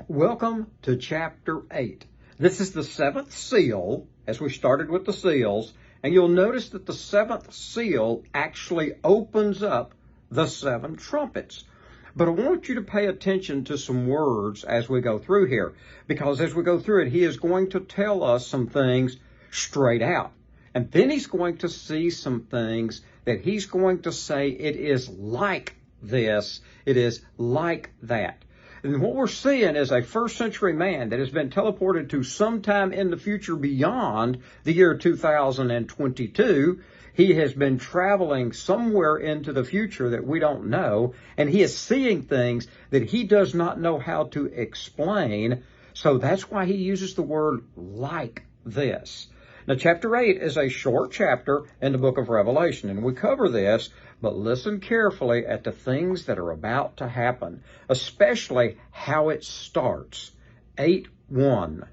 Welcome to chapter 8. This is the seventh seal, as we started with the seals, and you'll notice that the seventh seal actually opens up the seven trumpets. But I want you to pay attention to some words as we go through here, because as we go through it, he is going to tell us some things straight out. And then he's going to see some things that he's going to say it is like this, it is like that. And what we're seeing is a first century man that has been teleported to sometime in the future beyond the year 2022. He has been traveling somewhere into the future that we don't know, and he is seeing things that he does not know how to explain. So that's why he uses the word like this. Now, chapter 8 is a short chapter in the book of Revelation, and we cover this, but listen carefully at the things that are about to happen, especially how it starts. 8:1.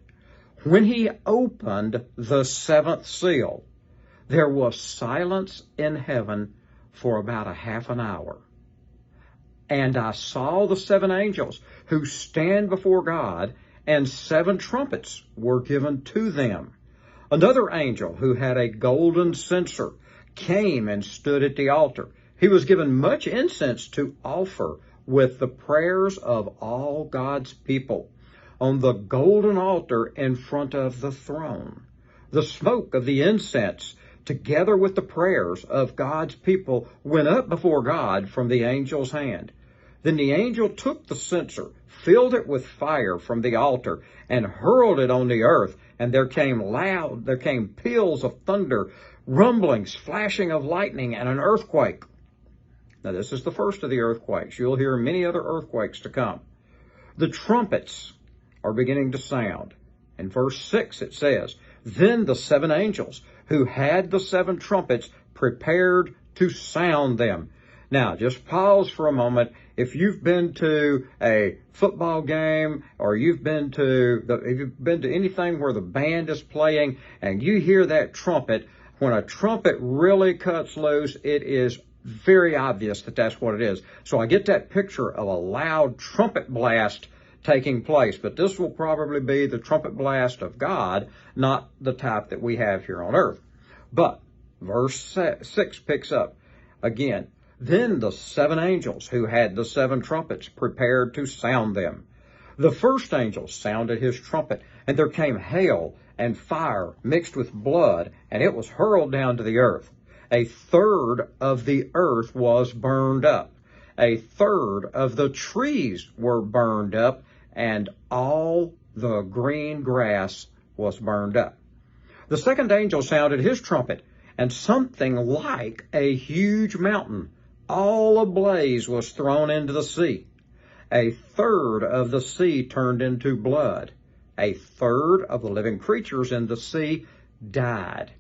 When he opened the seventh seal, there was silence in heaven for about a half an hour. And I saw the seven angels who stand before God, and seven trumpets were given to them. Another angel who had a golden censer came and stood at the altar. He was given much incense to offer with the prayers of all God's people on the golden altar in front of the throne. The smoke of the incense, together with the prayers of God's people, went up before God from the angel's hand. Then the angel took the censer, filled it with fire from the altar, and hurled it on the earth. And there came peals of thunder, rumblings, flashing of lightning, and an earthquake. Now, this is the first of the earthquakes. You'll hear many other earthquakes to come. The trumpets are beginning to sound. In verse 6 it says, Then the seven angels who had the seven trumpets prepared to sound them. Now, just pause for a moment. If you've been to a football game or if you've been to anything where the band is playing and you hear that trumpet, when a trumpet really cuts loose, it is very obvious that that's what it is. So I get that picture of a loud trumpet blast taking place, but this will probably be the trumpet blast of God, not the type that we have here on earth. But verse 6 picks up again. Then the seven angels who had the seven trumpets prepared to sound them. The first angel sounded his trumpet, and there came hail and fire mixed with blood, and it was hurled down to the earth. A third of the earth was burned up. A third of the trees were burned up, and all the green grass was burned up. The second angel sounded his trumpet, and something like a huge mountain, all ablaze, was thrown into the sea. A third of the sea turned into blood. A third of the living creatures in the sea died.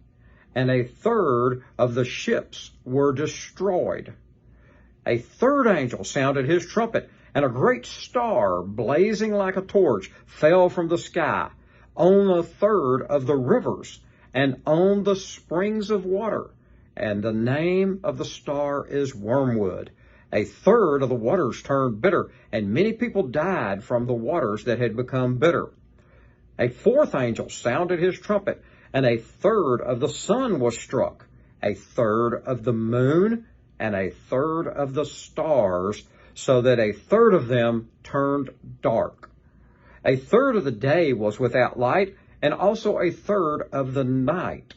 And a third of the ships were destroyed. A third angel sounded his trumpet, and a great star, blazing like a torch, fell from the sky on a third of the rivers and on the springs of water. And the name of the star is Wormwood. A third of the waters turned bitter, and many people died from the waters that had become bitter. A fourth angel sounded his trumpet, and a third of the sun was struck, a third of the moon, and a third of the stars, so that a third of them turned dark. A third of the day was without light, and also a third of the night.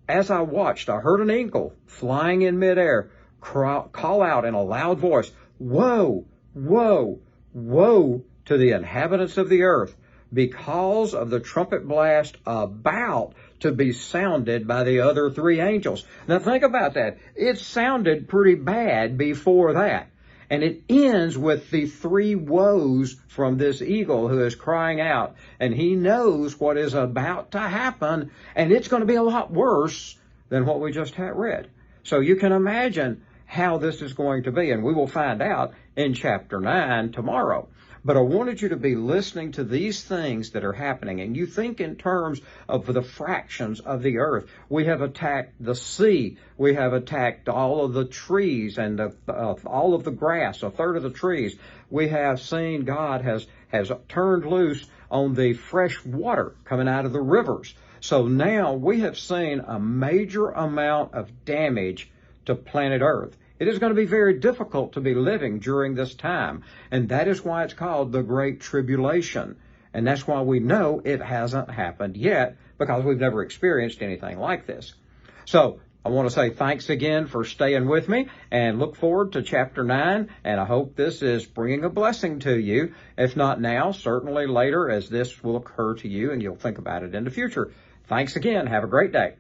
As I watched, I heard an eagle flying in midair call out in a loud voice, Woe, woe, woe to the inhabitants of the earth, because of the trumpet blast about to be sounded by the other three angels. Now think about that. It sounded pretty bad before that. And it ends with the three woes from this eagle who is crying out. And he knows what is about to happen, and it's going to be a lot worse than what we just had read. So you can imagine how this is going to be, and we will find out in chapter 9 tomorrow. But I wanted you to be listening to these things that are happening, and you think in terms of the fractions of the earth. We have attacked the sea. We have attacked all of the trees and all of the grass, a third of the trees. We have seen God has turned loose on the fresh water coming out of the rivers. So now we have seen a major amount of damage to planet Earth. It is going to be very difficult to be living during this time, and that is why it's called the Great Tribulation. And that's why we know it hasn't happened yet, because we've never experienced anything like this. So I want to say thanks again for staying with me, and look forward to chapter 9, and I hope this is bringing a blessing to you. If not now, certainly later, as this will occur to you and you'll think about it in the future. Thanks again. Have a great day.